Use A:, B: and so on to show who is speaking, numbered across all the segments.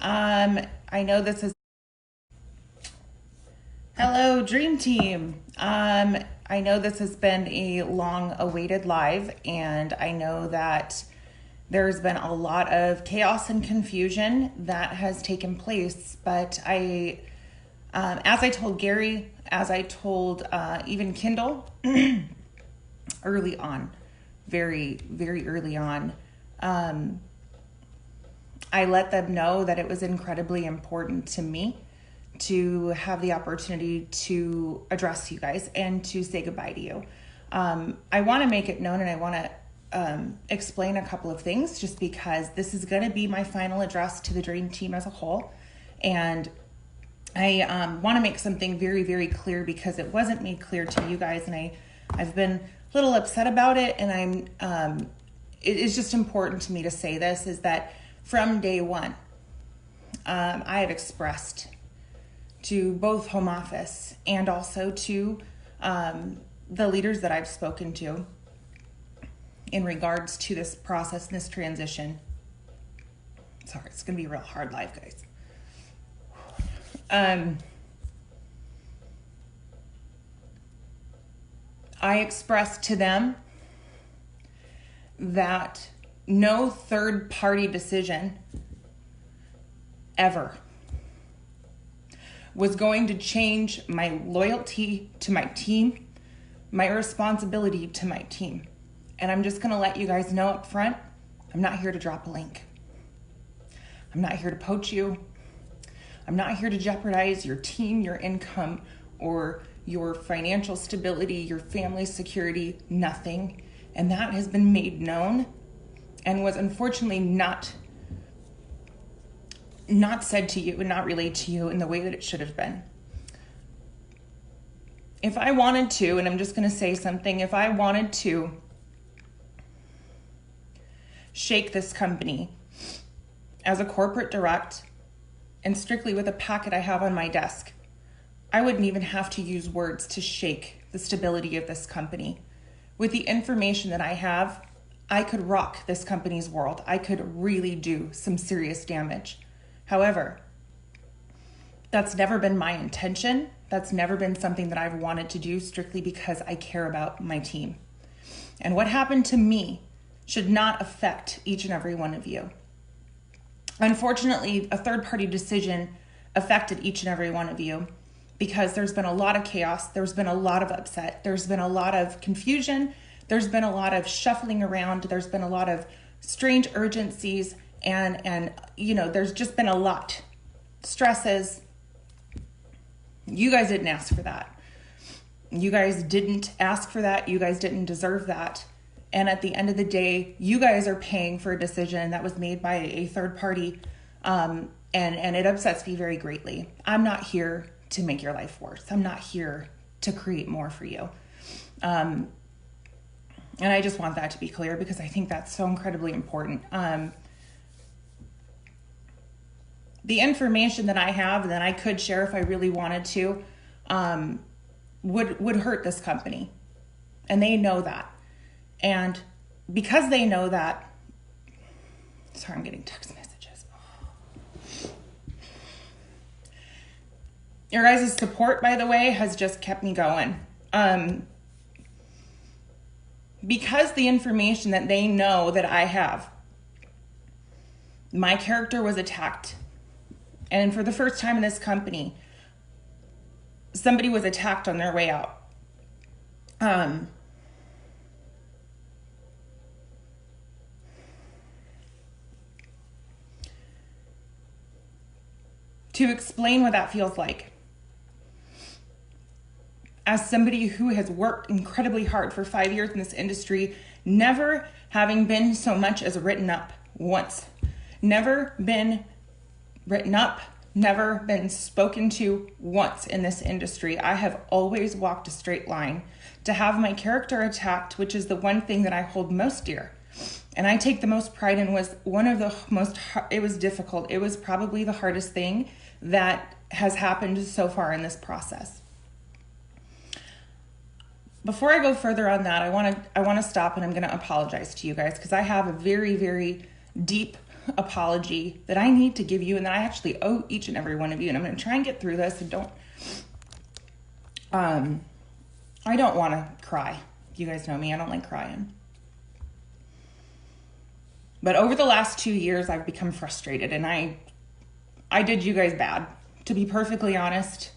A: I know this is... Hello, Dream Team. I know this has been a long-awaited live, and I know that there's been a lot of chaos and confusion that has taken place, but as I told Gary, as I told even Kindle early on, very, very early on, I let them know that it was incredibly important to me to have the opportunity to address you guys and to say goodbye to you. I want to make it known, and I want to explain a couple of things, just because this is going to be my final address to the Dream Team as a whole. And I want to make something very, very clear, because it wasn't made clear to you guys, and I've been a little upset about it. And it is just important to me to say this, is that from day one, I have expressed to both home office and also to the leaders that I've spoken to in regards to this process and this transition. Sorry, it's going to be a real hard live, guys. I expressed to them that no third-party decision ever was going to change my loyalty to my team, my responsibility to my team. And I'm just gonna let you guys know up front, I'm not here to drop a link. I'm not here to poach you. I'm not here to jeopardize your team, your income, or your financial stability, your family security, nothing. And that has been made known and was unfortunately not said to you and not relayed to you in the way that it should have been. If I wanted to, and I'm just going to say something, if I wanted to shake this company as a corporate direct and strictly with a packet I have on my desk, I wouldn't even have to use words to shake the stability of this company. With the information that I have, I could rock this company's world. I could really do some serious damage. However, that's never been my intention. That's never been something that I've wanted to do, strictly because I care about my team. And what happened to me should not affect each and every one of you. Unfortunately, a third-party decision affected each and every one of you, because there's been a lot of chaos, there's been a lot of upset, there's been a lot of confusion, there's been a lot of shuffling around, there's been a lot of strange urgencies, and you know, there's just been a lot. Stresses. You guys didn't ask for that. You guys didn't ask for that. You guys didn't deserve that. And at the end of the day, you guys are paying for a decision that was made by a third party, and it upsets me very greatly. I'm not here to make your life worse. I'm not here to create more for you. And I just want that to be clear, because I think that's so incredibly important. The information that I have and that I could share if I really wanted to would hurt this company. And they know that. And because they know that, sorry, I'm getting text messages. Your guys' support, by the way, has just kept me going. Because the information that they know that I have, my character was attacked. And for the first time in this company, somebody was attacked on their way out. To explain what that feels like, as somebody who has worked incredibly hard for 5 years in this industry, never having been so much as written up once, never been written up, never been spoken to once in this industry. I have always walked a straight line. To have my character attacked, which is the one thing that I hold most dear, and I take the most pride in, was one of the most, it was difficult. It was probably the hardest thing that has happened so far in this process. Before I go further on that, I want to stop, and I'm going to apologize to you guys, because I have a very, very deep apology that I need to give you and that I actually owe each and every one of you. And I'm going to try and get through this and I don't want to cry. You guys know me. I don't like crying. But over the last 2 years, I've become frustrated, and I did you guys bad. To be perfectly honest,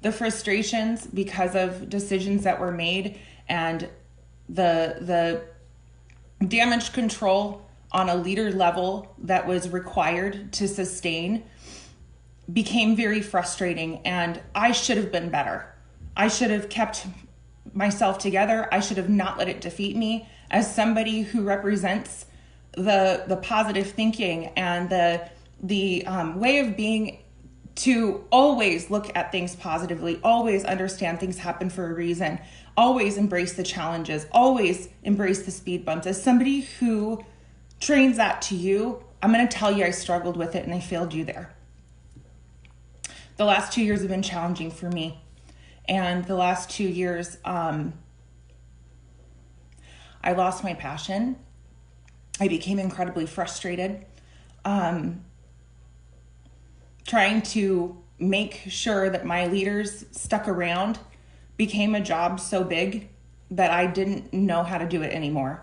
A: the frustrations because of decisions that were made and the damage control on a leader level that was required to sustain became very frustrating, and I should have been better. I should have kept myself together. I should have not let it defeat me as somebody who represents the positive thinking and the way of being to always look at things positively, always understand things happen for a reason, always embrace the challenges, always embrace the speed bumps. As somebody who trains that to you, I'm going to tell you I struggled with it and I failed you there. The last 2 years have been challenging for me. And the last 2 years, I lost my passion. I became incredibly frustrated, trying to make sure that my leaders stuck around became a job so big that I didn't know how to do it anymore.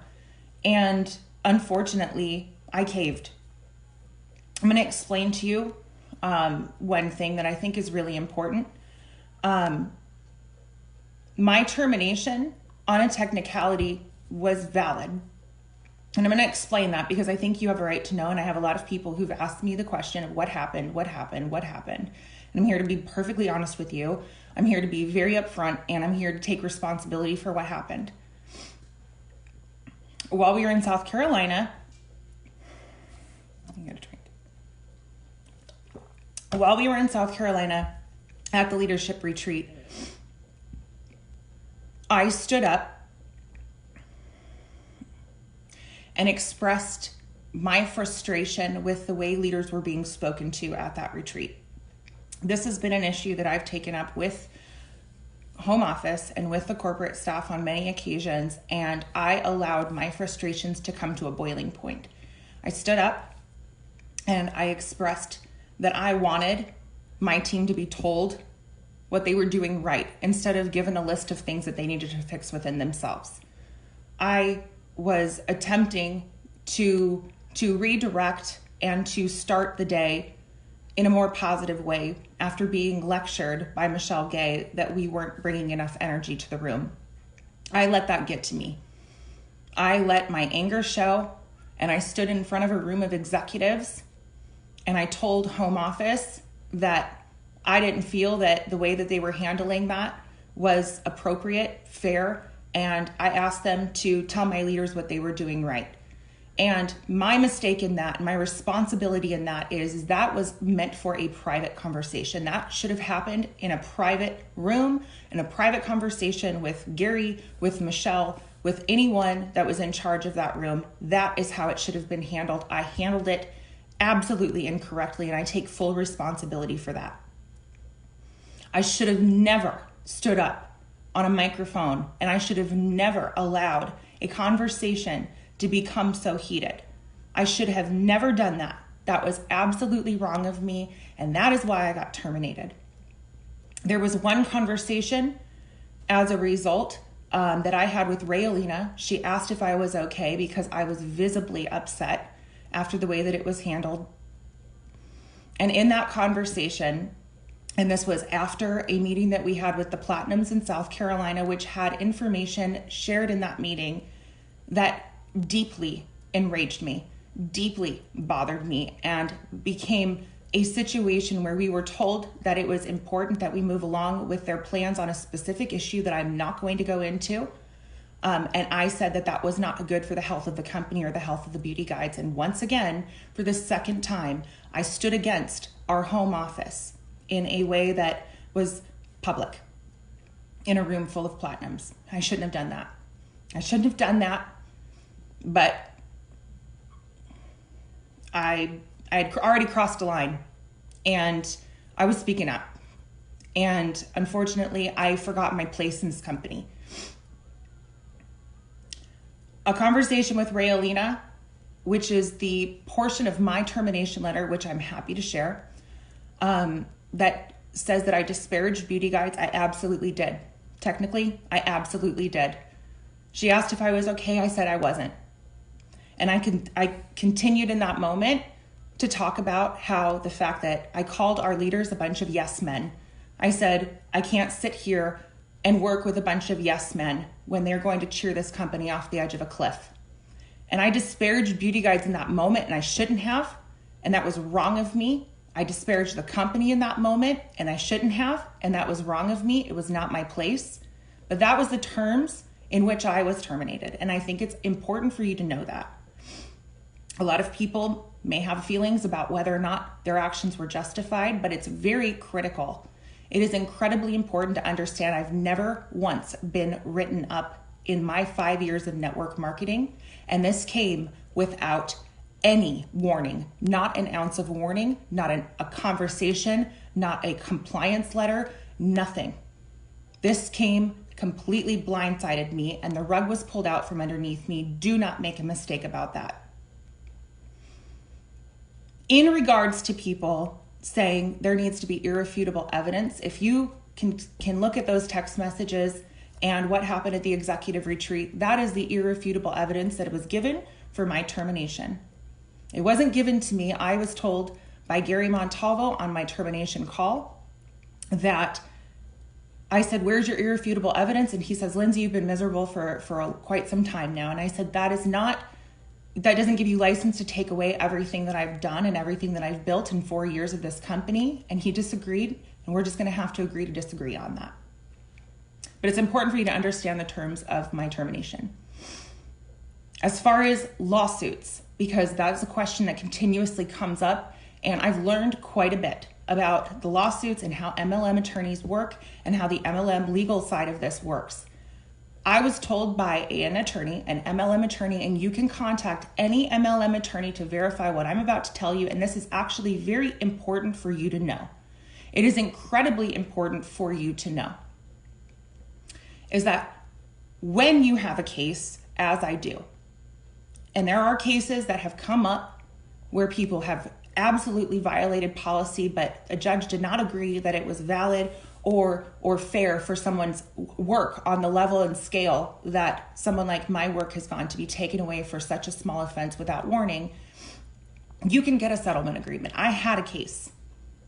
A: And unfortunately, I caved. I'm going to explain to you one thing that I think is really important. My termination on a technicality was valid. And I'm going to explain that because I think you have a right to know. And I have a lot of people who've asked me the question of what happened. And I'm here to be perfectly honest with you. I'm here to be very upfront, and I'm here to take responsibility for what happened. While we were in South Carolina, at the leadership retreat, I stood up and expressed my frustration with the way leaders were being spoken to at that retreat. This has been an issue that I've taken up with home office and with the corporate staff on many occasions, and I allowed my frustrations to come to a boiling point. I stood up and I expressed that I wanted my team to be told what they were doing right instead of given a list of things that they needed to fix within themselves. I was attempting to redirect and to start the day in a more positive way after being lectured by Michelle Gay that we weren't bringing enough energy to the room. I let that get to me. I let my anger show, and I stood in front of a room of executives and I told home office that I didn't feel that the way that they were handling that was appropriate, fair, and I asked them to tell my leaders what they were doing right. And my mistake in that, my responsibility in that is that was meant for a private conversation. That should have happened in a private room, in a private conversation with Gary, with Michelle, with anyone that was in charge of that room. That is how it should have been handled. I handled it absolutely incorrectly, and I take full responsibility for that. I should have never stood up on a microphone, and I should have never allowed a conversation to become so heated. I should have never done that. That was absolutely wrong of me, and that is why I got terminated. There was one conversation as a result that I had with Rayalina. She asked if I was okay because I was visibly upset after the way that it was handled. And in that conversation, and this was after a meeting that we had with the Platinums in South Carolina, which had information shared in that meeting that deeply enraged me, deeply bothered me, and became a situation where we were told that it was important that we move along with their plans on a specific issue that I'm not going to go into. And I said that that was not good for the health of the company or the health of the beauty guides. And once again, for the second time, I stood against our home office in a way that was public, in a room full of Platinums. I shouldn't have done that. But I had already crossed a line, and I was speaking up. And unfortunately, I forgot my place in this company. A conversation with Rayalina which is the portion of my termination letter, which I'm happy to share, that says that I disparaged beauty guides. I absolutely did. Technically, I absolutely did. She asked if I was okay. I said I wasn't. And I continued in that moment to talk about how the fact that I called our leaders a bunch of yes men. I said, I can't sit here and work with a bunch of yes men when they're going to cheer this company off the edge of a cliff. And I disparaged beauty guides in that moment, and I shouldn't have. And that was wrong of me. I disparaged the company in that moment, and I shouldn't have. And that was wrong of me. It was not my place. But that was the terms in which I was terminated. And I think it's important for you to know that. A lot of people may have feelings about whether or not their actions were justified, but it's very critical. It is incredibly important to understand I've never once been written up in my 5 years of network marketing, and this came without any warning, not an ounce of warning, not a conversation, not a compliance letter, nothing. This came completely blindsided me, and the rug was pulled out from underneath me. Do not make a mistake about that. In regards to people saying there needs to be irrefutable evidence, if you can look at those text messages and what happened at the executive retreat, that is the irrefutable evidence that was given for my termination. It wasn't given to me. I was told by Gary Montalvo on my termination call that I said, where's your irrefutable evidence? And he says, Lindsay, you've been miserable for quite some time now. And I said, that doesn't give you license to take away everything that I've done and everything that I've built in 4 years of this company. And he disagreed, and we're just going to have to agree to disagree on that. But it's important for you to understand the terms of my termination. As far as lawsuits, because that's a question that continuously comes up, and I've learned quite a bit about the lawsuits and how MLM attorneys work and how the MLM legal side of this works. I was told by an attorney, an MLM attorney, and you can contact any MLM attorney to verify what I'm about to tell you, and this is actually very important for you to know. It is incredibly important for you to know, is that when you have a case, as I do, and there are cases that have come up where people have absolutely violated policy, but a judge did not agree that it was valid or fair for someone's work on the level and scale that someone like my work has gone to be taken away for such a small offense without warning, you can get a settlement agreement. I had a case,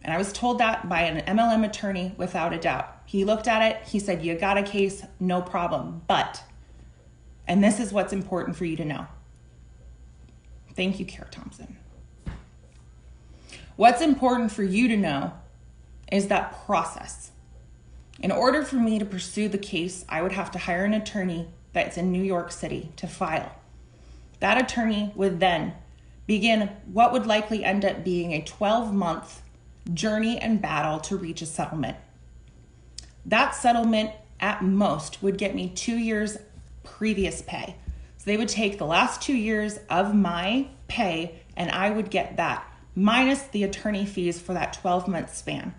A: and I was told that by an MLM attorney without a doubt. He looked at it, he said, you got a case, no problem, but, and this is what's important for you to know. Thank you, Kara Thompson. What's important for you to know is that process. In order for me to pursue the case, I would have to hire an attorney that's in New York City to file. That attorney would then begin what would likely end up being a 12-month journey and battle to reach a settlement. That settlement at most would get me 2 years previous pay. So they would take the last 2 years of my pay and I would get that minus the attorney fees for that 12-month span.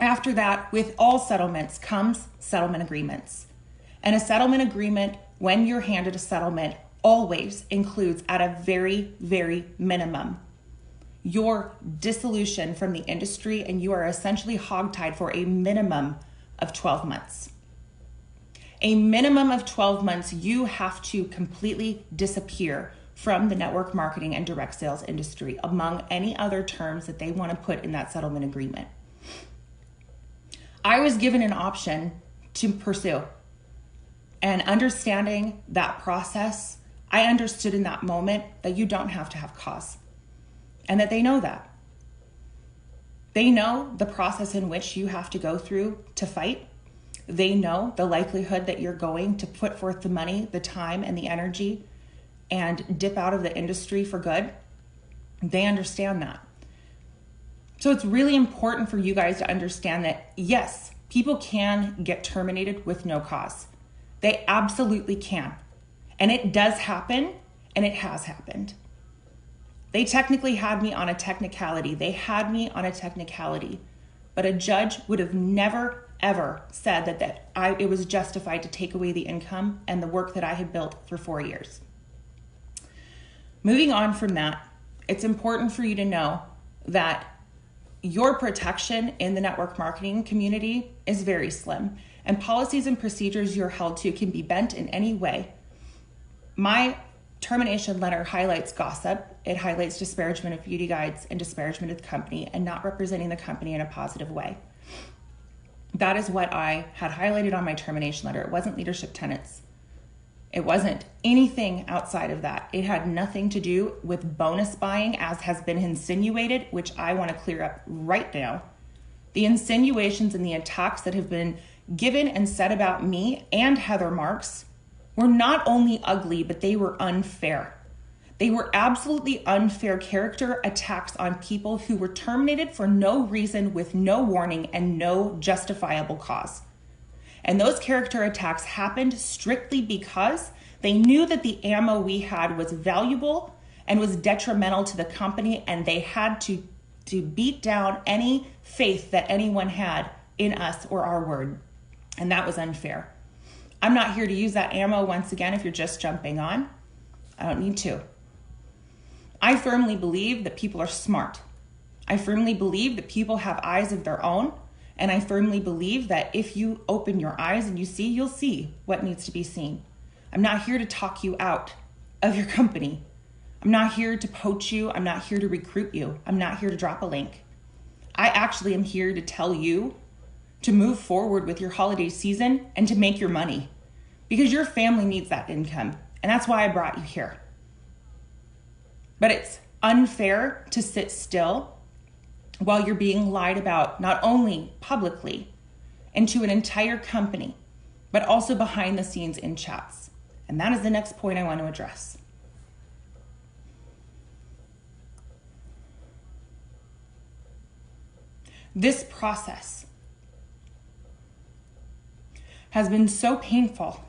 A: After that, with all settlements comes settlement agreements. And a settlement agreement, when you're handed a settlement, always includes at a very, very minimum your dissolution from the industry, and you are essentially hogtied for a minimum of 12 months. A minimum of 12 months, you have to completely disappear from the network marketing and direct sales industry, among any other terms that they want to put in that settlement agreement. I was given an option to pursue, and understanding that process, I understood in that moment that you don't have to have cause, and that they know that. They know the process in which you have to go through to fight. They know the likelihood that you're going to put forth the money, the time, and the energy and dip out of the industry for good. They understand that. So it's really important for you guys to understand that, yes, people can get terminated with no cause. They absolutely can. And it does happen, and it has happened. They technically had me on a technicality. But a judge would have never, ever said that it was justified to take away the income and the work that I had built for 4 years. Moving on from that, it's important for you to know that your protection in the network marketing community is very slim, and policies and procedures you're held to can be bent in any way. My termination letter highlights gossip. It highlights disparagement of beauty guides and disparagement of the company and not representing the company in a positive way. That is what I had highlighted on my termination letter. It wasn't leadership tenets. It wasn't anything outside of that. It had nothing to do with bonus buying, as has been insinuated, which I want to clear up right now. The insinuations and the attacks that have been given and said about me and Heather Marks were not only ugly, but they were unfair. They were absolutely unfair character attacks on people who were terminated for no reason, with no warning and no justifiable cause. And those character attacks happened strictly because they knew that the ammo we had was valuable and was detrimental to the company, and they had to beat down any faith that anyone had in us or our word. And that was unfair. I'm not here to use that ammo once again if you're just jumping on. I don't need to. I firmly believe that people are smart. I firmly believe that people have eyes of their own. And I firmly believe that if you open your eyes and you see, you'll see what needs to be seen. I'm not here to talk you out of your company. I'm not here to poach you. I'm not here to recruit you. I'm not here to drop a link. I actually am here to tell you to move forward with your holiday season and to make your money, because your family needs that income. And that's why I brought you here. But it's unfair to sit still while you're being lied about, not only publicly and to an entire company, but also behind the scenes in chats. And that is the next point I want to address. This process has been so painful.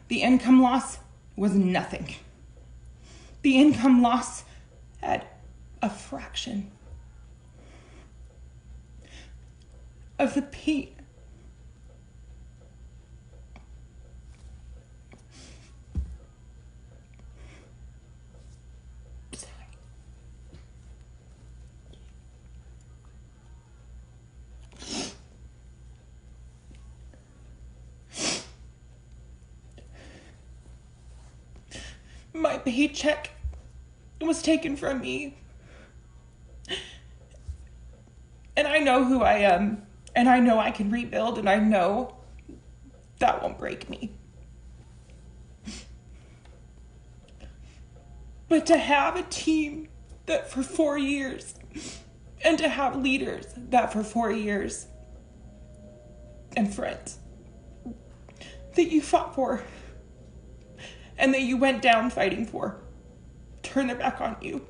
A: The income loss was nothing. The income loss had a fraction of the pain my paycheck was taken from me. And I know who I am, and I know I can rebuild, and I know that won't break me. But to have a team that for 4 years, and to have leaders that for 4 years, and friends that you fought for, and that you went down fighting for, turn their back on you,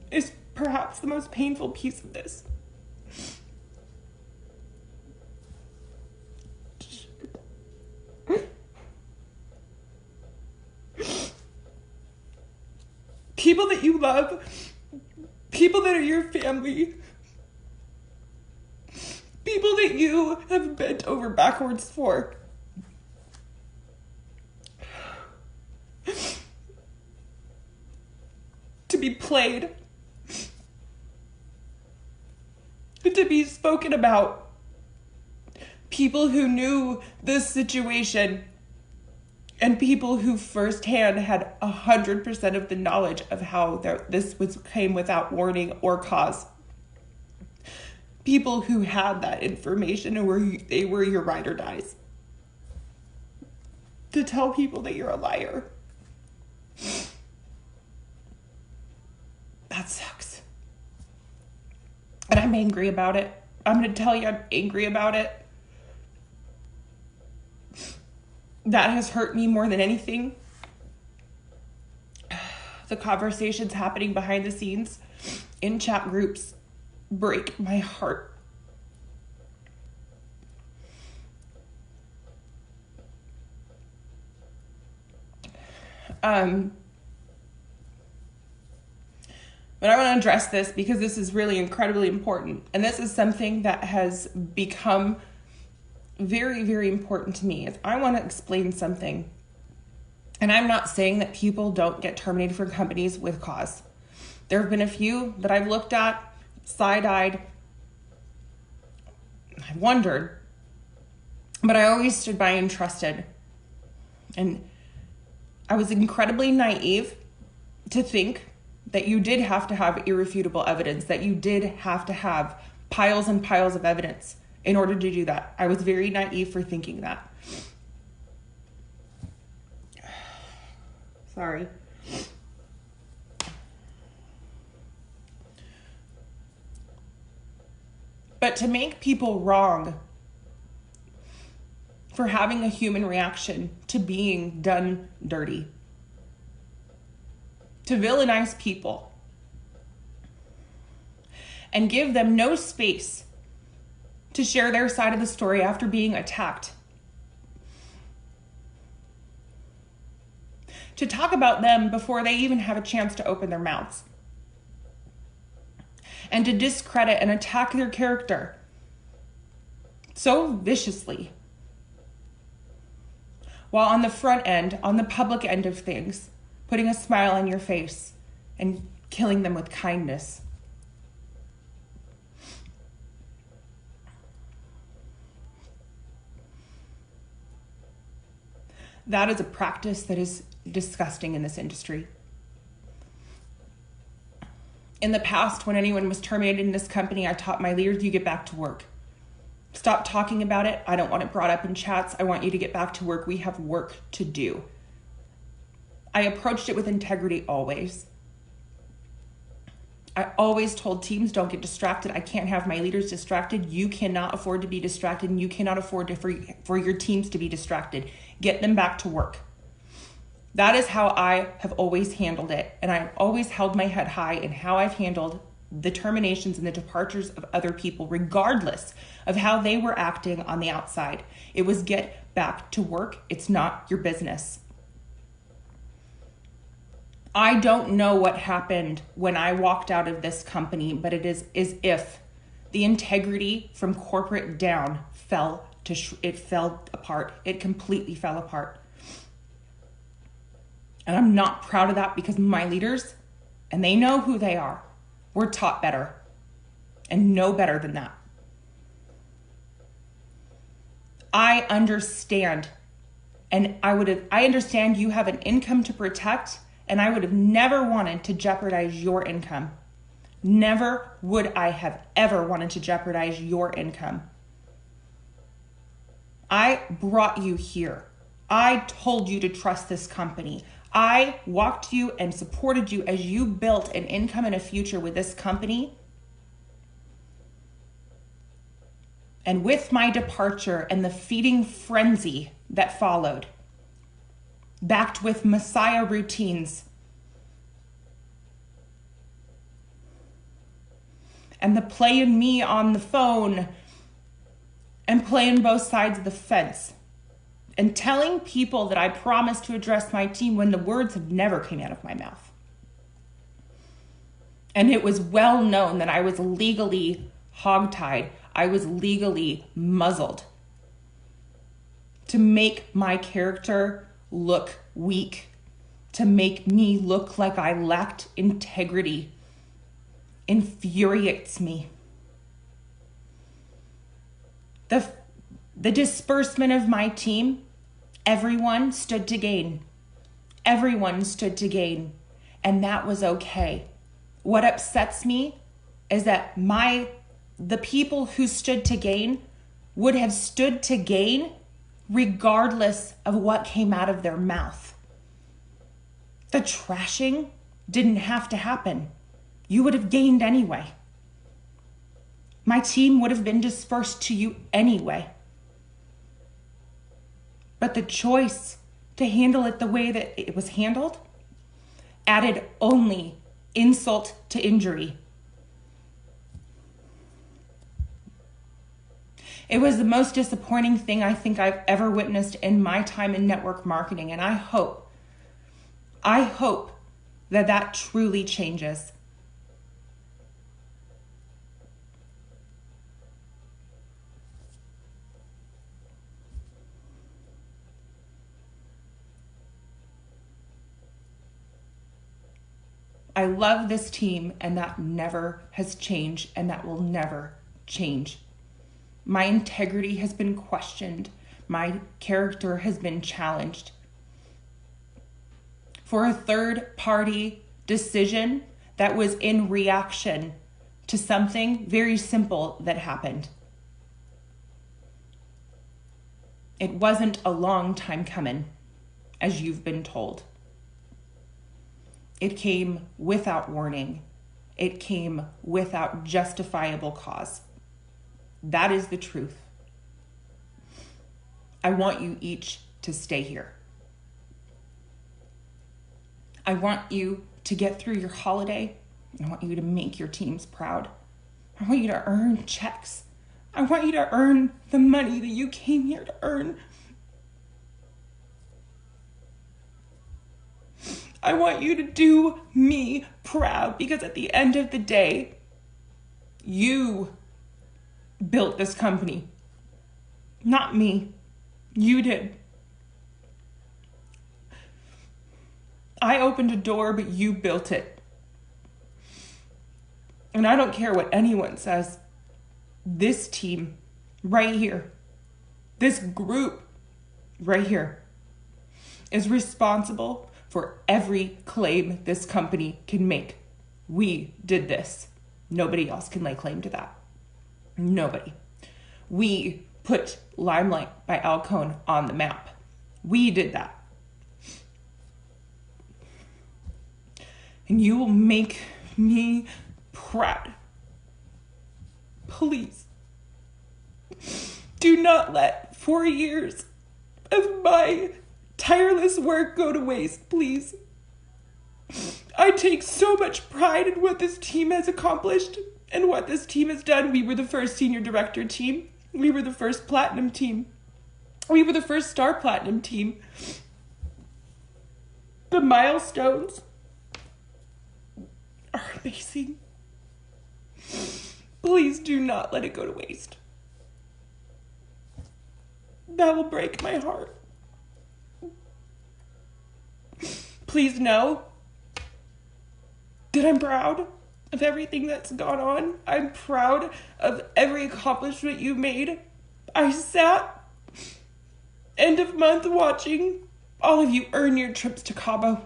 A: is perhaps the most painful piece of this. People that you love, people that are your family, people that you have bent over backwards for, to be played, to be spoken about, people who knew this situation, and people who firsthand had 100% of the knowledge of how this came without warning or cause. People who had that information and they were your ride or dies. To tell people that you're a liar, that sucks. And I'm angry about it. I'm going to tell you I'm angry about it. That has hurt me more than anything. The conversations happening behind the scenes in chat groups break my heart. But I want to address this because this is really incredibly important. And this is something that has become very, very important to me. Is I want to explain something And I'm not saying that people don't get terminated from companies with cause. There have been a few that I've looked at, side-eyed, I wondered, but I always stood by and trusted. And I was incredibly naive to think that you did have to have irrefutable evidence, that you did have to have piles and piles of evidence in order to do that. I was very naive for thinking that. Sorry. But to make people wrong for having a human reaction to being done dirty, to villainize people and give them no space to share their side of the story after being attacked, to talk about them before they even have a chance to open their mouths, and to discredit and attack their character so viciously, while on the front end, on the public end of things, putting a smile on your face and killing them with kindness. That is a practice that is disgusting in this industry. In the past, when anyone was terminated in this company, I taught my leaders, you get back to work. Stop talking about it. I don't want it brought up in chats. I want you to get back to work. We have work to do. I approached it with integrity always. I always told teams, don't get distracted. I can't have my leaders distracted. You cannot afford to be distracted, and you cannot afford for your teams to be distracted. Get them back to work. That is how I have always handled it. And I've always held my head high in how I've handled the terminations and the departures of other people, regardless of how they were acting on the outside. It was get back to work. It's not your business. I don't know what happened when I walked out of this company, but it is as if the integrity from corporate down fell apart. It completely fell apart. And I'm not proud of that because my leaders, and they know who they are, were taught better and know better than that. I understand, and I understand you have an income to protect, and I would have never wanted to jeopardize your income. Never would I have ever wanted to jeopardize your income. I brought you here. I told you to trust this company. I walked you and supported you as you built an income and a future with this company. And with my departure and the feeding frenzy that followed, backed with Messiah routines, and the playing me on the phone and playing both sides of the fence, and telling people that I promised to address my team when the words have never came out of my mouth. And it was well known that I was legally hogtied. I was legally muzzled to make my character look weak, to make me look like I lacked integrity. Infuriates me. The disbursement of my team, everyone stood to gain. Everyone stood to gain. And that was okay. What upsets me is that the people who stood to gain would have stood to gain regardless of what came out of their mouth. The trashing didn't have to happen. You would have gained anyway. My team would have been dispersed to you anyway. But the choice to handle it the way that it was handled added only insult to injury. It was the most disappointing thing I think I've ever witnessed in my time in network marketing, and I hope that truly changes. I love this team, and that never has changed, and that will never change. My integrity has been questioned. My character has been challenged. For a third-party decision that was in reaction to something very simple that happened. It wasn't a long time coming, as you've been told. It came without warning. It came without justifiable cause. That is the truth. I want you each to stay here. I want you to get through your holiday. I want you to make your teams proud. I want you to earn checks. I want you to earn the money that you came here to earn. I want you to do me proud, because at the end of the day, you built this company. Not me. You did. I opened a door, but you built it. And I don't care what anyone says. This team right here, this group right here, is responsible for every claim this company can make. We did this. Nobody else can lay claim to that. Nobody. We put LimeLife by Alcone on the map. We did that. And you will make me proud. Please, do not let 4 years of my tireless work go to waste, please. I take so much pride in what this team has accomplished and what this team has done. We were the first senior director team. We were the first platinum team. We were the first star platinum team. The milestones are amazing. Please do not let it go to waste. That will break my heart. Please know that I'm proud of everything that's gone on. I'm proud of every accomplishment you made. I sat end of month watching all of you earn your trips to Cabo.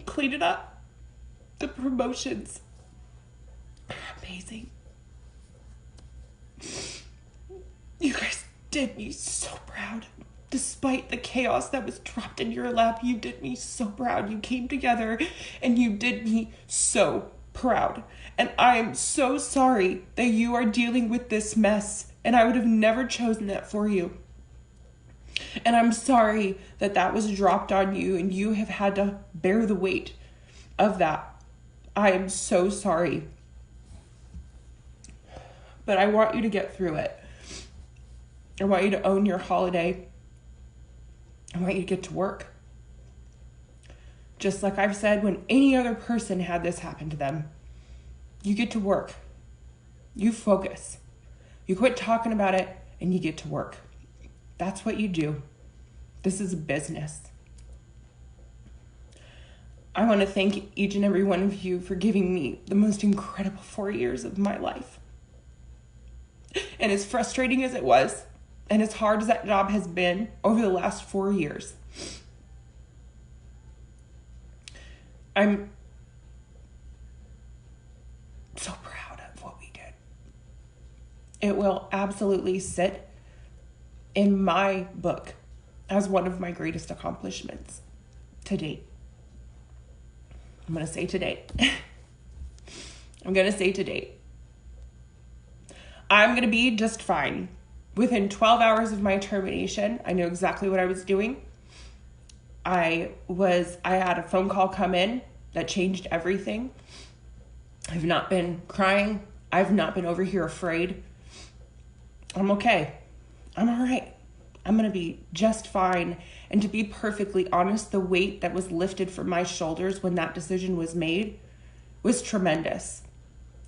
A: Clean it up. The promotions are amazing. You guys did me so proud. Despite the chaos that was dropped in your lap, you did me so proud. You came together and you did me so proud. And I am so sorry that you are dealing with this mess. And I would have never chosen that for you. And I'm sorry that that was dropped on you and you have had to bear the weight of that. I am so sorry. But I want you to get through it. I want you to own your holiday. I want you to get to work. Just like I've said, when any other person had this happen to them, you get to work. You focus. You quit talking about it and you get to work. That's what you do. This is a business. I want to thank each and every one of you for giving me the most incredible 4 years of my life. And as frustrating as it was, and as hard as that job has been over the last 4 years, I'm so proud of what we did. It will absolutely sit in my book as one of my greatest accomplishments to date. I'm going to say to date. I'm going to say to date. I'm going to be just fine. Within 12 hours of my termination, I knew exactly what I was doing. I had a phone call come in that changed everything. I've not been crying. I've not been over here afraid. I'm okay. I'm all right. I'm going to be just fine. And to be perfectly honest, the weight that was lifted from my shoulders when that decision was made was tremendous.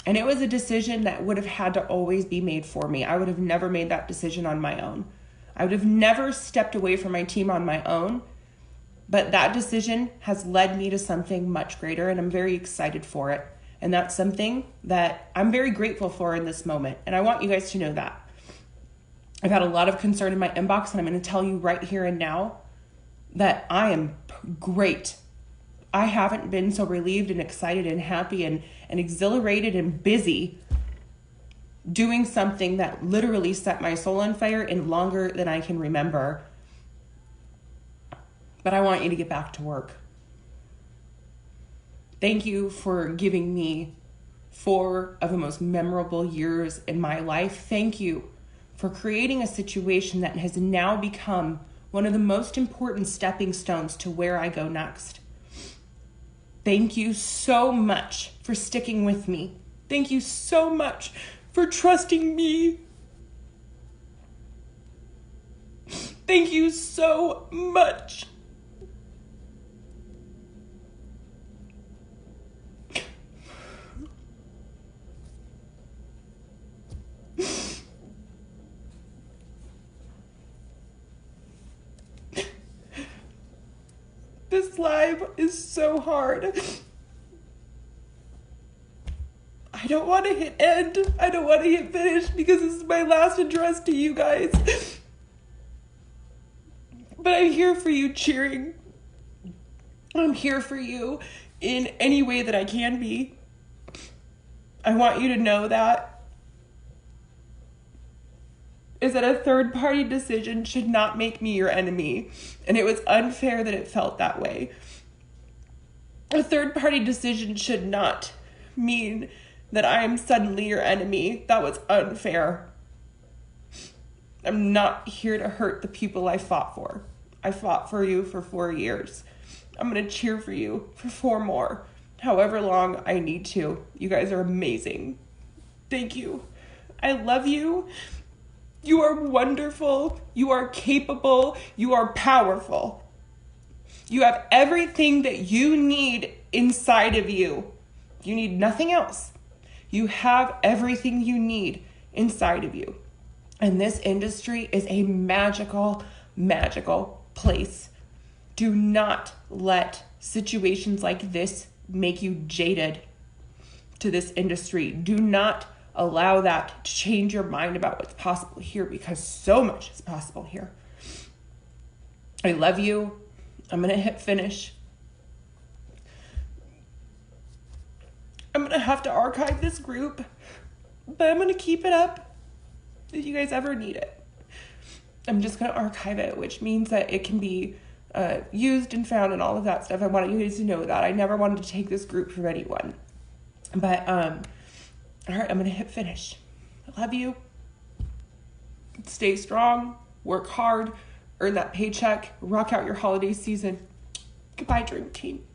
A: And it was a decision that would have had to always be made for me. I would have never made that decision on my own. I would have never stepped away from my team on my own, but that decision has led me to something much greater, and I'm very excited for it. And that's something that I'm very grateful for in this moment. And I want you guys to know that. I've had a lot of concern in my inbox, and I'm going to tell you right here and now that I am great. I haven't been so relieved and excited and happy and exhilarated and busy doing something that literally set my soul on fire in longer than I can remember. But I want you to get back to work. Thank you for giving me 4 of the most memorable years in my life. Thank you for creating a situation that has now become one of the most important stepping stones to where I go next. Thank you so much for sticking with me. Thank you so much for trusting me. Thank you so much. This live is so hard. I don't want to hit end. I don't want to hit finish because this is my last address to you guys. But I'm here for you cheering. I'm here for you in any way that I can be. I want you to know that a third-party decision should not make me your enemy. And it was unfair that it felt that way. A third-party decision should not mean that I am suddenly your enemy. That was unfair. I'm not here to hurt the people I fought for. I fought for you for 4 years. I'm going to cheer for you for 4 more, however long I need to. You guys are amazing. Thank you. I love you. You are wonderful. You are capable. You are powerful. You have everything that you need inside of you. You need nothing else. You have everything you need inside of you. And this industry is a magical, magical place. Do not let situations like this make you jaded to this industry. Do not allow that to change your mind about what's possible here, because so much is possible here. I love you. I'm going to hit finish. I'm going to have to archive this group, but I'm going to keep it up if you guys ever need it. I'm just going to archive it, which means that it can be used and found and all of that stuff. I wanted you guys to know that. I never wanted to take this group from anyone. But, all right, I'm going to hit finish. I love you. Stay strong. Work hard. Earn that paycheck. Rock out your holiday season. Goodbye, Dream Team.